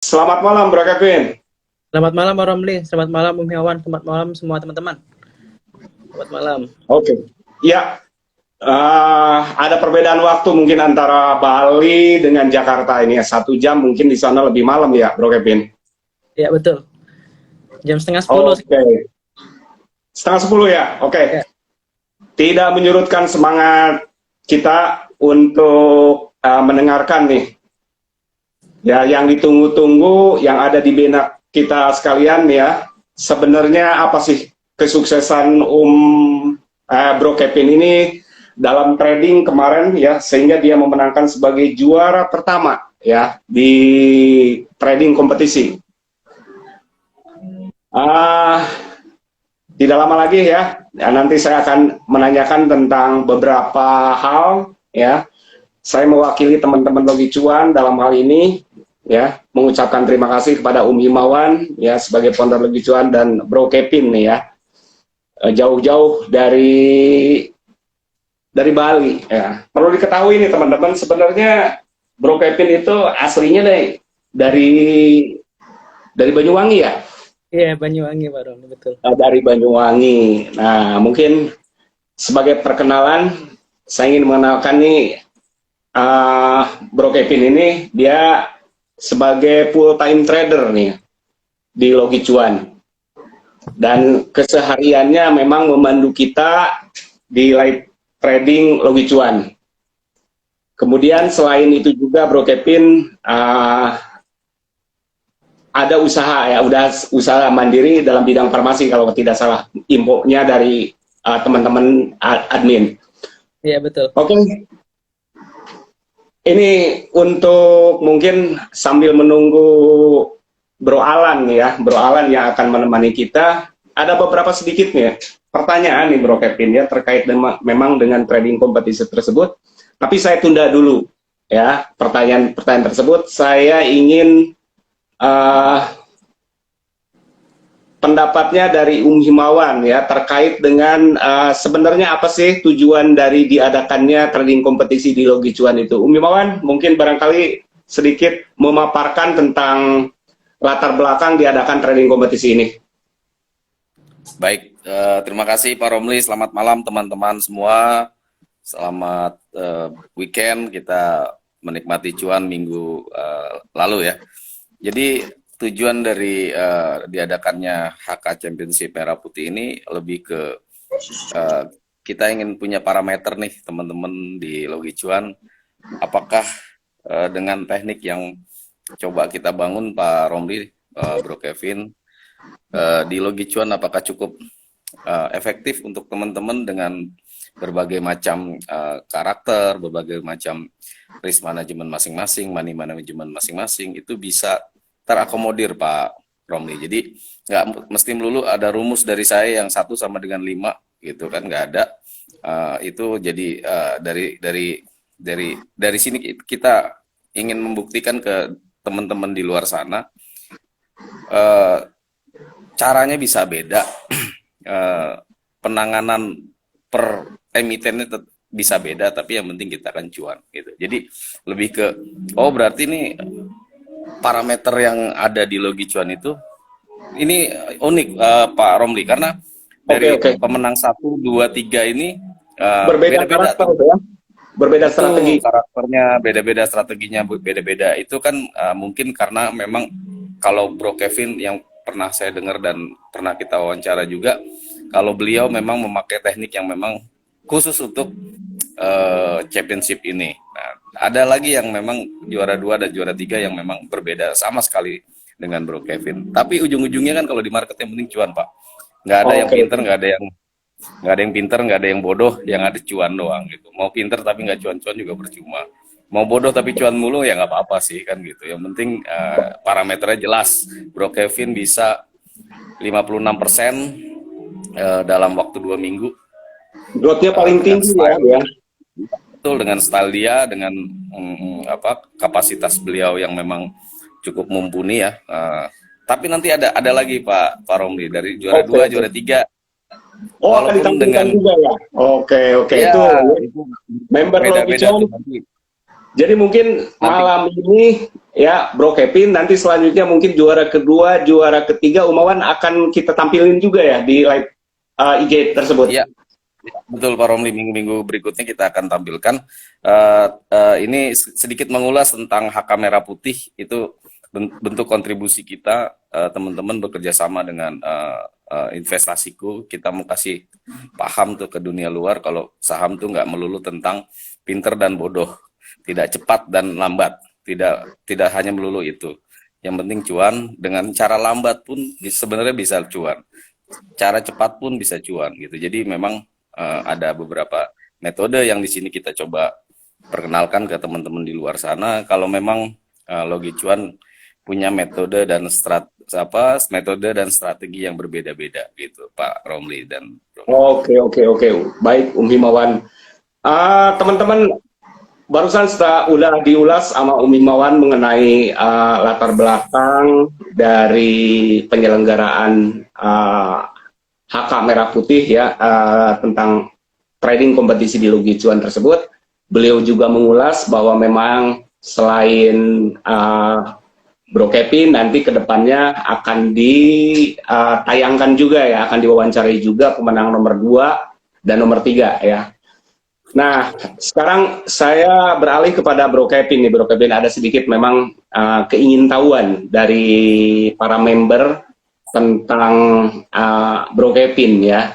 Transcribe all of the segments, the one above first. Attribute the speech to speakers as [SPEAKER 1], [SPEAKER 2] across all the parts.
[SPEAKER 1] Selamat malam, Bro Kevin.
[SPEAKER 2] Selamat malam Bang Romli, selamat malam Bung Hewan, selamat malam semua teman-teman. Selamat malam.
[SPEAKER 1] Oke. Ya, ada perbedaan waktu mungkin antara Bali dengan Jakarta ini ya. 1 jam mungkin di sana lebih malam ya, Bro Kevin.
[SPEAKER 2] Ya betul. Jam setengah 10.
[SPEAKER 1] Oke. Setengah 10 ya. Oke.
[SPEAKER 2] Ya,
[SPEAKER 1] Tidak menyurutkan semangat kita untuk mendengarkan nih. Ya, yang ditunggu-tunggu, yang ada di benak kita sekalian ya. Sebenarnya apa sih kesuksesan Bro Kevin ini dalam trading kemarin ya, sehingga dia memenangkan sebagai juara pertama ya di trading kompetisi. Ah, Tidak lama lagi ya, nanti saya akan menanyakan tentang beberapa hal ya. Saya mewakili teman-teman Logi Cuan dalam hal ini ya, mengucapkan terima kasih kepada Himawan ya sebagai founder Logi Cuan dan Bro Kevin nih ya. Jauh-jauh dari Bali ya. Perlu diketahui nih teman-teman, sebenarnya Bro Kevin itu aslinya dari dari Banyuwangi ya.
[SPEAKER 2] iya Banyuwangi Bang Romli, betul.
[SPEAKER 1] Dari Banyuwangi. Nah, mungkin sebagai perkenalan, saya ingin mengenalkan nih Bro Kevin ini, dia sebagai full time trader nih di Logi Cuan. Dan kesehariannya memang memandu kita di live trading Logi Cuan. Kemudian selain itu juga Bro Kevin ada usaha ya, udah usaha mandiri dalam bidang farmasi kalau tidak salah infonya dari teman-teman admin.
[SPEAKER 2] Iya betul.
[SPEAKER 1] Oke, ini untuk mungkin sambil menunggu Bro Alan ya, Bro Alan yang akan menemani kita, ada beberapa sedikit nih pertanyaan nih Bro Kevin ya terkait memang dengan trading kompetisi tersebut. Tapi saya tunda dulu ya pertanyaan tersebut. Saya ingin pendapatnya dari Himawan ya terkait dengan sebenarnya apa sih tujuan dari diadakannya trading kompetisi di Logi Cuan itu. Himawan mungkin barangkali sedikit memaparkan tentang latar belakang diadakan trading kompetisi ini.
[SPEAKER 3] Baik, terima kasih Pak Romli. Selamat malam teman-teman semua. Selamat weekend, kita menikmati cuan minggu lalu ya. Jadi tujuan dari diadakannya HK Championship Merah Putih ini lebih ke kita ingin punya parameter nih teman-teman di Logi Cuan. Apakah dengan teknik yang coba kita bangun Pak Romli, Bro Kevin, di Logi Cuan apakah cukup efektif untuk teman-teman dengan berbagai macam karakter, berbagai macam risk management masing-masing, money management masing-masing, itu bisa terakomodir Pak Romli. Jadi nggak mesti melulu ada rumus dari saya yang 1 sama dengan 5 gitu kan, nggak ada. Itu jadi dari sini kita ingin membuktikan ke teman-teman di luar sana caranya bisa beda, penanganan per emitennya bisa beda, tapi yang penting kita akan cuan gitu. Jadi lebih ke berarti ini parameter yang ada di Logi Cuan itu ini unik Pak Romli, karena dari pemenang 1, 2, 3 ini
[SPEAKER 1] Berbeda karakter ya. Berbeda strategi.
[SPEAKER 3] Karakternya beda-beda, strateginya beda-beda. Itu kan mungkin karena memang kalau Bro Kevin yang pernah saya dengar dan pernah kita wawancara juga, kalau beliau memang memakai teknik yang memang khusus untuk championship ini. Nah, ada lagi yang memang juara 2 dan juara 3 yang memang berbeda sama sekali dengan Bro Kevin. Tapi ujung-ujungnya kan kalau di market yang penting cuan Pak. Nggak ada yang pinter, nggak ada yang pinter, nggak ada yang bodoh, yang ada cuan doang gitu. Mau pinter tapi nggak cuan-cuan juga percuma. Mau bodoh tapi cuan mulu ya nggak apa-apa sih kan gitu. Yang penting parameternya jelas. Bro Kevin bisa 56% dalam waktu 2 minggu.
[SPEAKER 1] Growth-nya paling tinggi ya.
[SPEAKER 3] Betul, dengan style dia, dengan kapasitas beliau yang memang cukup mumpuni ya. Tapi nanti ada lagi Pak Romli dari juara 2, juara 3.
[SPEAKER 1] Akan ditampilkan juga ya. Oke.
[SPEAKER 3] Ya,
[SPEAKER 1] Itu member Logi Cuan. Jadi mungkin malam ini ya Bro Kevin, nanti selanjutnya mungkin juara kedua, juara ketiga Umawan akan kita tampilin juga ya di live IG tersebut.
[SPEAKER 3] Iya, betul Pak Romli. Minggu-minggu berikutnya kita akan tampilkan. Ini sedikit mengulas tentang HK Merah Putih, itu bentuk kontribusi kita, teman-teman bekerja sama dengan investasiku. Kita mau kasih paham tuh ke dunia luar kalau saham tuh nggak melulu tentang pinter dan bodoh, tidak cepat dan lambat, tidak hanya melulu itu. Yang penting cuan. Dengan cara lambat pun sebenarnya bisa cuan, cara cepat pun bisa cuan gitu. Jadi memang ada beberapa metode yang di sini kita coba perkenalkan ke teman-teman di luar sana. Kalau memang Logi Cuan punya metode dan strategi yang berbeda-beda gitu, Pak Romli dan Bro.
[SPEAKER 1] Oke. Baik, Himawan. Teman-teman, barusan udah diulas sama Himawan mengenai latar belakang dari penyelenggaraan HK Merah Putih ya, tentang trading kompetisi di Logi Cuan tersebut. Beliau juga mengulas bahwa memang selain Bro Kevin, nanti kedepannya akan ditayangkan juga ya, akan diwawancarai juga pemenang nomor 2 dan nomor 3 ya. Nah, sekarang saya beralih kepada Bro Kevin nih. Bro Kevin, ada sedikit memang keingintahuan dari para member tentang Bro Kevin ya.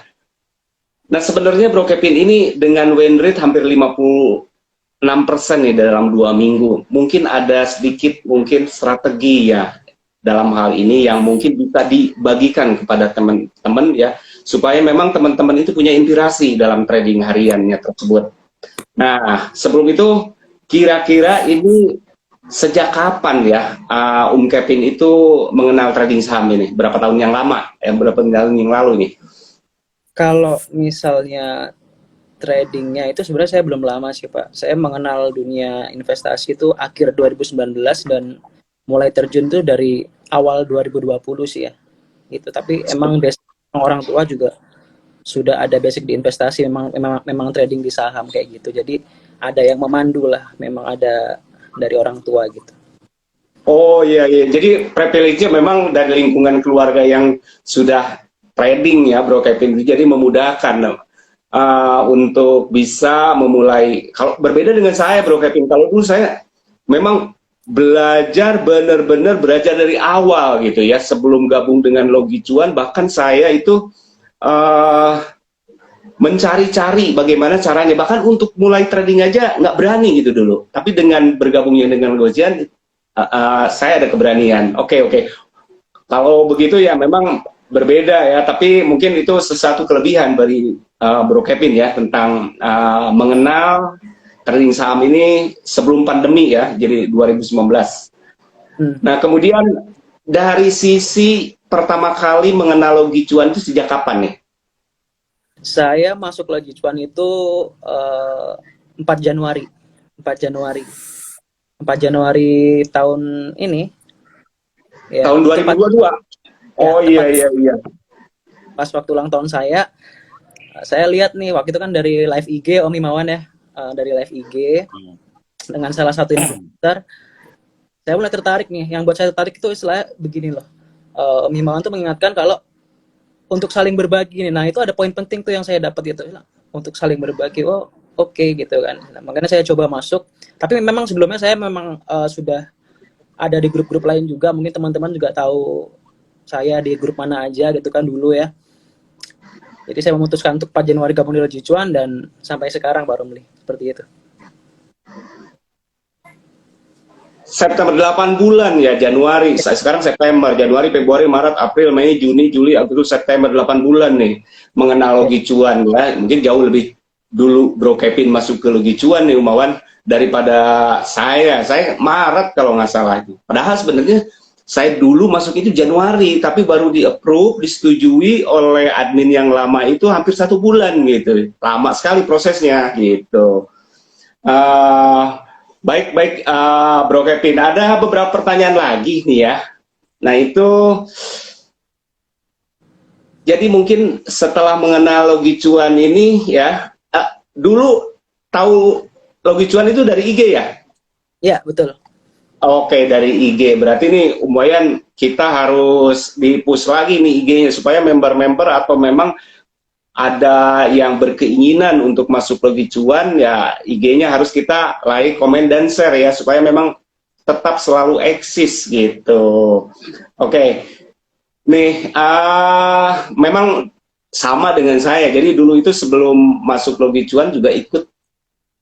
[SPEAKER 1] Nah, sebenarnya Bro Kevin ini dengan win rate hampir 56% nih dalam 2 minggu. Mungkin ada sedikit strategi ya dalam hal ini yang mungkin bisa dibagikan kepada teman-teman ya, supaya memang teman-teman itu punya inspirasi dalam trading hariannya tersebut. Nah, sebelum itu kira-kira ini sejak kapan ya Kevin itu mengenal trading saham ini? Berapa tahun yang berapa tahun yang lalu nih?
[SPEAKER 2] Kalau misalnya tradingnya itu sebenarnya saya belum lama sih Pak. Saya mengenal dunia investasi itu akhir 2019 dan mulai terjun tuh dari awal 2020 sih ya. Gitu. Tapi emang orang tua juga sudah ada basic di investasi, memang trading di saham kayak gitu. Jadi ada yang memandu lah, memang ada dari orang tua gitu.
[SPEAKER 1] Oh iya. Jadi privilege-nya memang dari lingkungan keluarga yang sudah trading ya Bro Kevin. Jadi memudahkan untuk bisa memulai. Kalau berbeda dengan saya Bro Kevin, kalau dulu saya memang benar-benar belajar dari awal gitu ya, sebelum gabung dengan Logi Cuan. Bahkan saya itu mencari-cari bagaimana caranya, bahkan untuk mulai trading aja nggak berani gitu dulu. Tapi dengan bergabungnya dengan Logi Cuan, saya ada keberanian. Oke. Kalau begitu ya memang berbeda ya, tapi mungkin itu sesuatu kelebihan dari Bro Kevin ya, tentang mengenal trading saham ini sebelum pandemi ya, jadi 2019. Nah, kemudian dari sisi pertama kali mengenal Logi Cuan itu sejak kapan nih?
[SPEAKER 2] Saya masuk Logi Cuan itu 4 Januari. 4 Januari tahun ini. Ya,
[SPEAKER 1] tahun 2022. Oh iya.
[SPEAKER 2] Pas waktu ulang tahun saya lihat nih waktu itu kan dari live IG Om Himawan ya, dari live IG dengan salah satu investor. Saya mulai tertarik nih. Yang buat saya tertarik itu istilahnya begini loh. Om Himawan tuh mengingatkan kalau untuk saling berbagi nih. Nah, itu ada poin penting tuh yang saya dapat gitu. Untuk saling berbagi. Oh, oke gitu kan. Nah, makanya saya coba masuk. Tapi memang sebelumnya saya memang sudah ada di grup-grup lain juga. Mungkin teman-teman juga tahu saya di grup mana aja gitu kan dulu ya. Jadi saya memutuskan untuk 4 Januari gabung di Logi Cuan dan sampai sekarang Pak Romli. Seperti itu.
[SPEAKER 1] September 8 bulan ya, Januari. Sekarang September, Januari, Februari, Maret, April, Mei, Juni, Juli, Agustus, September, 8 bulan nih mengenal Logi Cuan ya. Mungkin jauh lebih dulu Bro Kevin masuk ke Logi Cuan nih Umawan daripada saya. Saya Maret kalau nggak salah itu. Padahal sebenarnya saya dulu masuk itu Januari, tapi baru di-approve, disetujui oleh admin yang lama itu hampir 1 bulan gitu. Lama sekali prosesnya gitu. Baik, Bro Kevin. Ada beberapa pertanyaan lagi nih ya. Nah itu, jadi mungkin setelah mengenal Logi Cuan ini ya, dulu tahu Logi Cuan itu dari IG ya?
[SPEAKER 2] Iya, betul.
[SPEAKER 1] Oke, dari IG. Berarti nih lumayan kita harus di-push lagi nih IG-nya supaya member-member atau memang ada yang berkeinginan untuk masuk Logi Cuan, ya IG-nya harus kita like, komen, dan share ya supaya memang tetap selalu eksis gitu. Oke, nih memang sama dengan saya. Jadi dulu itu sebelum masuk Logi Cuan juga ikut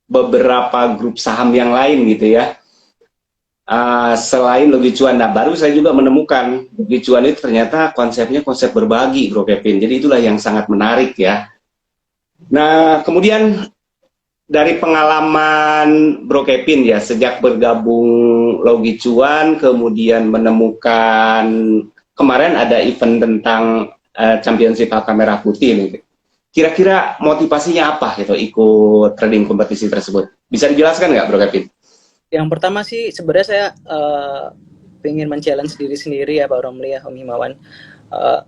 [SPEAKER 1] beberapa grup saham yang lain gitu ya. Selain Logi Cuan, nah baru saya juga menemukan Logi Cuan itu ternyata konsepnya konsep berbagi, Bro Kevin. Jadi itulah yang sangat menarik ya. Nah, kemudian dari pengalaman Bro Kevin ya, sejak bergabung Logi Cuan, kemudian menemukan kemarin ada event tentang Championship Alka Merah Putih nih. Kira-kira motivasinya apa gitu ikut trading kompetisi tersebut? Bisa dijelaskan nggak Bro Kevin?
[SPEAKER 2] Yang pertama sih sebenarnya saya pengen men-challenge diri sendiri ya Pak Romli ya, Om Himawan.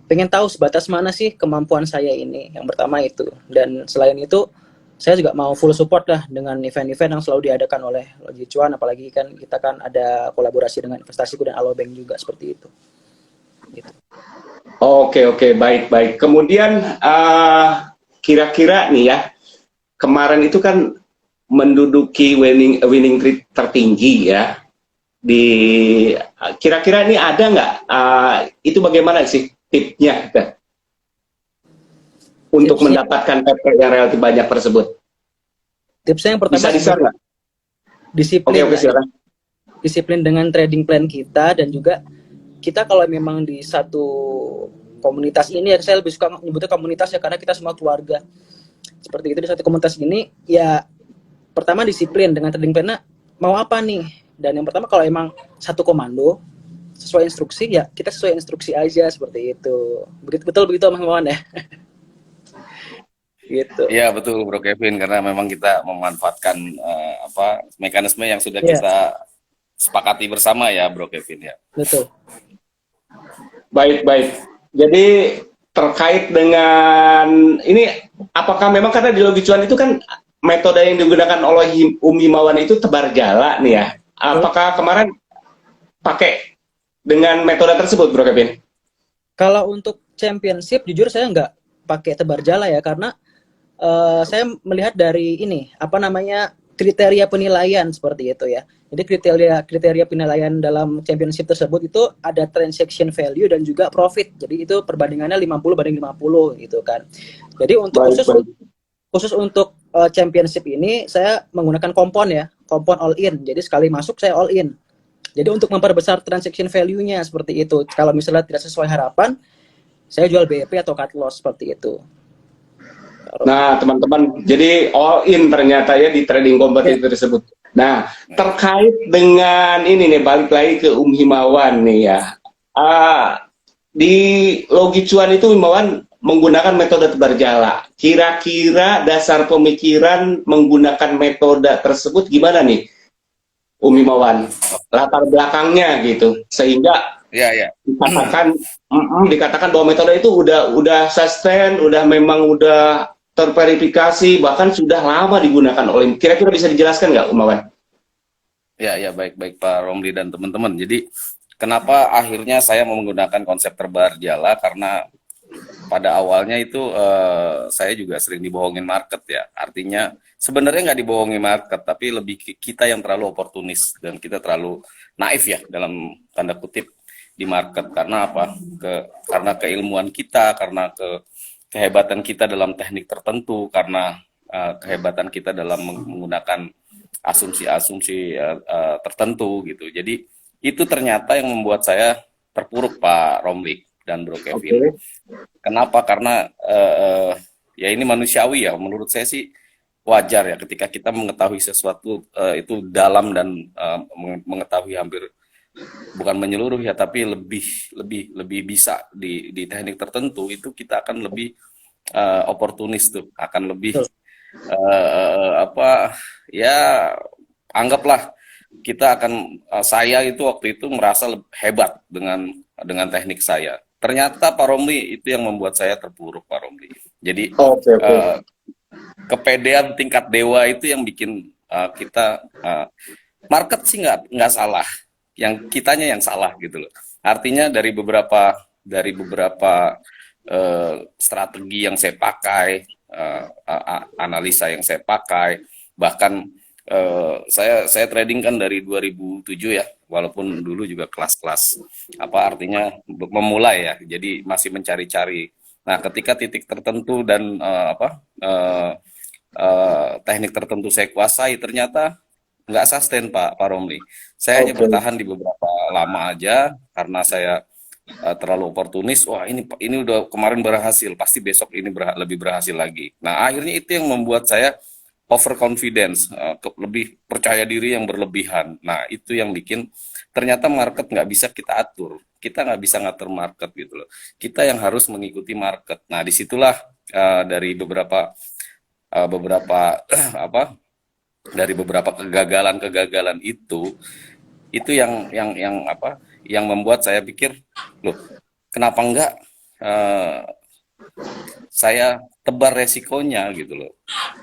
[SPEAKER 2] Pengen tahu sebatas mana sih kemampuan saya ini. Yang pertama itu. Dan selain itu saya juga mau full support lah dengan event-event yang selalu diadakan oleh Logi Cuan, apalagi kan kita kan ada kolaborasi dengan Investasiku dan Alobank juga seperti itu. Gitu.
[SPEAKER 1] Oke, baik. Kemudian kira-kira nih ya, kemarin itu kan menduduki winning rate tertinggi ya. Kira-kira ini ada nggak? Itu bagaimana sih tipsnya untuk mendapatkan PP yang relatif banyak tersebut?
[SPEAKER 2] Tipsnya yang pertama
[SPEAKER 1] bisa di-share nggak?
[SPEAKER 2] Disiplin.
[SPEAKER 1] Oke, silakan.
[SPEAKER 2] Disiplin dengan trading plan kita, dan juga kita kalau memang di satu komunitas ini, ya saya lebih suka menyebutnya komunitas ya karena kita semua keluarga. Seperti itu, di satu komunitas ini ya pertama disiplin dengan trading plan-nya mau apa nih. Dan yang pertama kalau emang satu komando sesuai instruksi ya kita sesuai instruksi aja seperti itu. Betul begitu Mas Mawan ya. Gitu.
[SPEAKER 3] Iya betul Bro Kevin, karena memang kita memanfaatkan mekanisme yang sudah kita sepakati bersama ya Bro Kevin ya.
[SPEAKER 2] Betul.
[SPEAKER 1] Baik. Jadi terkait dengan ini, apakah memang karena di Logi Cuan itu kan metode yang digunakan oleh Himawan itu tebar jala nih ya? Apakah kemarin pakai dengan metode tersebut, Bro Kevin?
[SPEAKER 2] Kalau untuk championship, jujur saya nggak pakai tebar jala ya, karena saya melihat dari ini, kriteria penilaian seperti itu ya. Jadi kriteria penilaian dalam championship tersebut itu ada transaction value dan juga profit. Jadi itu perbandingannya 50/50 gitu kan. Jadi untuk khusus untuk championship ini saya menggunakan kompon all in. Jadi sekali masuk saya all in. Jadi untuk memperbesar transaction value-nya seperti itu. Kalau misalnya tidak sesuai harapan, saya jual BEP atau cut loss seperti itu.
[SPEAKER 1] Nah, teman-teman, jadi all in ternyata ya di trading kompetisi tersebut. Nah, terkait dengan ini nih, balik lagi ke Himawan nih ya. Di Logi Cuan itu Himawan menggunakan metode tebar jala. Kira-kira dasar pemikiran menggunakan metode tersebut gimana nih, Himawan? Latar belakangnya gitu, sehingga dikatakan bahwa metode itu udah sustain, udah terverifikasi, bahkan sudah lama digunakan oleh. Kira-kira bisa dijelaskan nggak, Umawan?
[SPEAKER 3] Ya, baik Pak Romli dan teman-teman. Jadi kenapa akhirnya saya menggunakan konsep tebar jala, karena pada awalnya itu saya juga sering dibohongin market ya. Artinya sebenarnya nggak dibohongi market, tapi lebih kita yang terlalu oportunis dan kita terlalu naif ya dalam tanda kutip di market. Karena apa? Karena keilmuan kita, karena kehebatan kita dalam teknik tertentu, karena kehebatan kita dalam menggunakan asumsi-asumsi tertentu gitu. Jadi itu ternyata yang membuat saya terpuruk Pak Romli dan Bro Kevin. Kenapa? Karena ya ini manusiawi ya. Menurut saya sih wajar ya ketika kita mengetahui sesuatu itu dalam dan mengetahui hampir bukan menyeluruh ya, tapi lebih bisa di teknik tertentu, itu kita akan lebih oportunis tuh, akan lebih anggaplah kita akan saya itu waktu itu merasa hebat dengan teknik saya. Ternyata Pak Romli itu yang membuat saya terpuruk Pak Romli. Jadi kepedean tingkat dewa itu yang bikin kita market sih nggak salah, yang kitanya yang salah gitu loh. Artinya dari beberapa strategi yang saya pakai, analisa yang saya pakai, bahkan saya trading kan dari 2007 ya, walaupun dulu juga kelas-kelas apa artinya memulai ya, jadi masih mencari-cari. Nah, ketika titik tertentu dan teknik tertentu saya kuasai, ternyata nggak sustain Pak Romli. Saya hanya
[SPEAKER 1] Oke.
[SPEAKER 3] bertahan di beberapa lama aja karena saya terlalu oportunis. Wah, ini udah kemarin berhasil, pasti besok ini lebih berhasil lagi. Nah, akhirnya itu yang membuat saya overconfidence, lebih percaya diri yang berlebihan. Nah, itu yang bikin ternyata market nggak bisa kita atur. Kita nggak bisa ngatur market gitu loh. Kita yang harus mengikuti market. Nah, disitulah dari beberapa apa dari beberapa kegagalan-kegagalan itu yang membuat saya pikir, loh, kenapa enggak saya tebar resikonya gitu loh.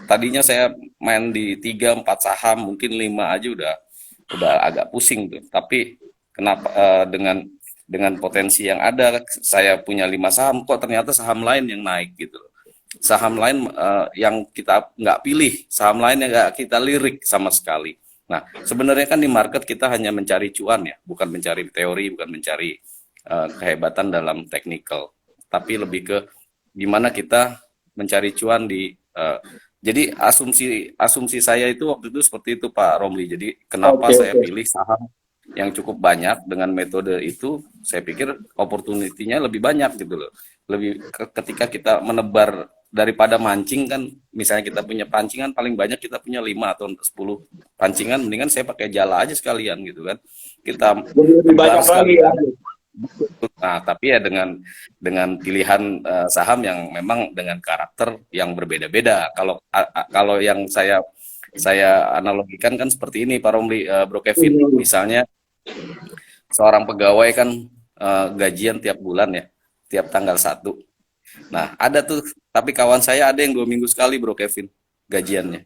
[SPEAKER 3] Tadinya saya main di 3-4 saham, mungkin 5 aja udah agak pusing tuh. Tapi kenapa dengan potensi yang ada, saya punya 5 saham, kok ternyata saham lain yang naik gitu loh. Saham lain yang kita nggak pilih, saham lain yang nggak kita lirik sama sekali. Nah, sebenarnya kan di market kita hanya mencari cuan ya, bukan mencari teori, bukan mencari kehebatan dalam technical, tapi lebih ke gimana kita mencari cuan jadi asumsi saya itu waktu itu seperti itu Pak Romli. Jadi kenapa
[SPEAKER 1] Oke,
[SPEAKER 3] saya
[SPEAKER 1] oke.
[SPEAKER 3] pilih saham yang cukup banyak dengan metode itu, saya pikir opportunity-nya lebih banyak gitu loh. Ketika kita menebar daripada mancing kan, misalnya kita punya pancingan paling banyak kita punya 5 atau 10 pancingan, mendingan saya pakai jala aja sekalian gitu kan. Kita
[SPEAKER 1] Lebih
[SPEAKER 3] tebar
[SPEAKER 1] banyak lagi ya.
[SPEAKER 3] sekalian. Nah, tapi ya dengan pilihan saham yang memang dengan karakter yang berbeda-beda. Kalau yang saya analogikan kan seperti ini Pak Romli, Bro Kevin. Misalnya seorang pegawai kan gajian tiap bulan ya, tiap tanggal 1. Nah, ada tuh, tapi kawan saya ada yang 2 minggu sekali Bro Kevin gajiannya.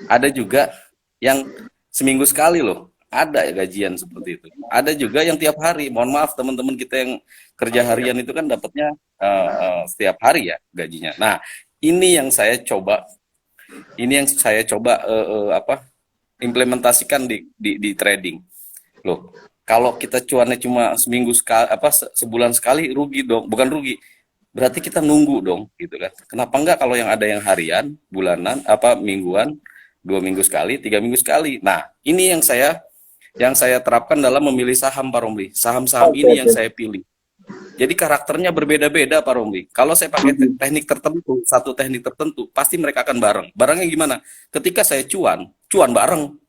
[SPEAKER 3] Ada juga yang seminggu sekali loh. Ada ya gajian seperti itu. Ada juga yang tiap hari. Mohon maaf teman-teman kita yang kerja harian itu kan dapatnya setiap hari ya gajinya. Nah, ini yang saya coba, implementasikan di trading. Loh, kalau kita cuannya cuma seminggu sekali, sebulan sekali, rugi dong. Bukan rugi, berarti kita nunggu dong, gitu kan. Kenapa enggak kalau yang ada yang harian, bulanan, mingguan, 2 minggu sekali, 3 minggu sekali. Nah, ini yang saya terapkan dalam memilih saham Pak Romli. Saham-saham
[SPEAKER 1] Oke,
[SPEAKER 3] ini yang
[SPEAKER 1] oke.
[SPEAKER 3] saya pilih. Jadi karakternya berbeda-beda Pak Romli. Kalau saya pakai teknik tertentu, satu teknik tertentu, pasti mereka akan bareng. Barengnya gimana? Ketika saya cuan bareng.